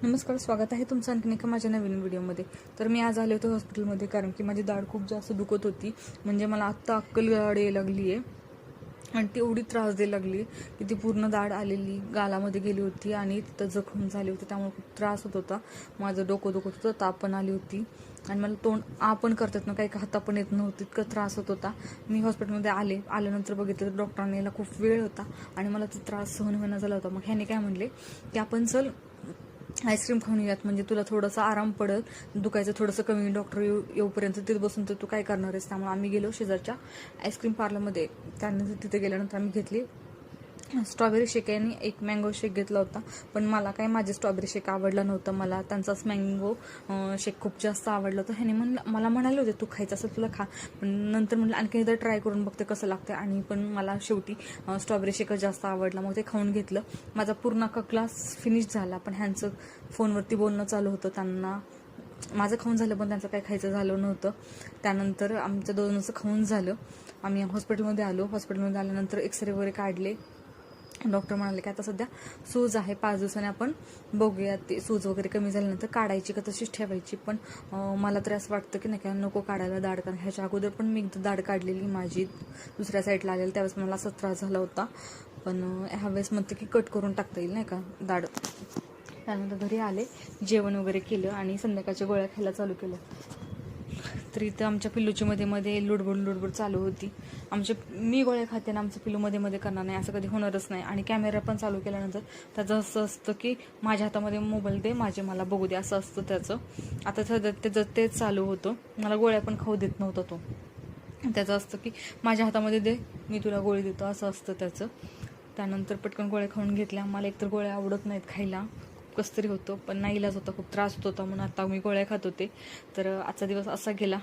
नमस्कार, स्वागत आहे तुमचं आणखीन एका माझ्या नवीन व्हिडिओमध्ये. तर मी आज आले होते हॉस्पिटलमध्ये कारण की माझी दाढ खूप जास्त दुखत होती. म्हणजे मला आत्ता अक्कल दाढ यायला लागली आहे आणि ती एवढी त्रास द्यायला लागली की ती पूर्ण दाढ आलेली गालामध्ये गेली होती आणि तिथं जखम झाली होती. त्यामुळे खूप त्रास होत होता. माझं डोकं दुखत होतं, ताप पण आली होती आणि मला तोंड पण करतात ना, काही हाता पण येत नव्हती, इतकं त्रास होत होता. मी हॉस्पिटलमध्ये आल्यानंतर बघितलं तर डॉक्टरांनी यायला खूप वेळ होता आणि मला तो त्रास सहन होईना झाला होता. मग ह्याने काय म्हणले की आपण चल आईस्क्रीम खाऊन येऊयात, म्हणजे तुला थोडासा आराम पडेल, दुखायचं थोडंसं कमी, डॉक्टर येऊपर्यंत तिथे बसून तर तू काय करणार आहेस. त्यामुळे आम्ही गेलो शेजारच्या आईस्क्रीम पार्लरमध्ये. त्यानंतर तिथे गेल्यानंतर आम्ही घेतली स्ट्रॉबेरी शेक आणि एक मँगो शेक घेतला होता. पण मला काय माझे स्ट्रॉबेरी शेक आवडला नव्हतं, मला त्यांचाच मँगो शेक खूप जास्त आवडला होता. ह्याने मला म्हणाले होते तू खायचं असेल तुला खा, पण नंतर म्हटलं आणखी एकदा ट्राय करून बघते कसं लागतं. आणि पण मला शेवटी स्ट्रॉबेरी शेकच जास्त आवडला, मग ते खाऊन घेतलं. माझा पूर्ण ग्लास फिनिश झाला. पण ह्यांचं फोनवरती बोलणं चालू होतं, त्यांना माझं खाऊन झालं पण त्यांचं काही खायचं झालं नव्हतं. त्यानंतर आमचं दोनचं खाऊन झालं. आम्ही हॉस्पिटलमध्ये आलो. हॉस्पिटलमध्ये आल्यानंतर एक्सरे वगैरे काढले. डॉक्टर म्हणाले की आता सध्या सूज आहे, 5 दिवसांनी आपण बघूया ते सूज वगैरे कमी झाल्यानंतर काढायची का तशीच ठेवायची. पण मला तर असं वाटतं की नाही का नको काढायला दाढ, कारण ह्याच्या अगोदर पण मी एकदा दाढ काढलेली माझी दुसऱ्या साईडला आलेली, त्यावेळेस मला असा त्रास झाला होता. पण ह्यावेळेस म्हणते की कट करून टाकता येईल नाही का दाढ. त्यानंतर घरी आले, जेवण वगैरे केलं आणि संध्याकाळच्या गोळ्या खायला चालू केलं. तर इथं आमच्या पिल्लूची मध्ये लुडबुड चालू होती. मी गोळ्या खाते आणि आमचं पिल्लू मध्ये करणार नाही, असं कधी होणारच नाही. आणि कॅमेरा पण चालू केल्यानंतर त्याचं असं असतं की माझ्या हातामध्ये मोबाईल दे, मला बघू दे, असं असतं त्याचं. आता त्याचं तेच चालू होतं, मला गोळ्या पण खाऊ देत नव्हता तो. त्याचं असतं की माझ्या हातामध्ये दे, मी तुला गोळी देतो, असं असतं त्याचं. त्यानंतर पटकन गोळ्या खाऊन घेतल्या. मला एकतर गोळ्या आवडत नाहीत खायला, कसं तरी होतं, पण नाही इलाज होता, खूप त्रास होत होता, म्हणून आता मी गोळ्या खात होते. तर आजचा दिवस असा गेला.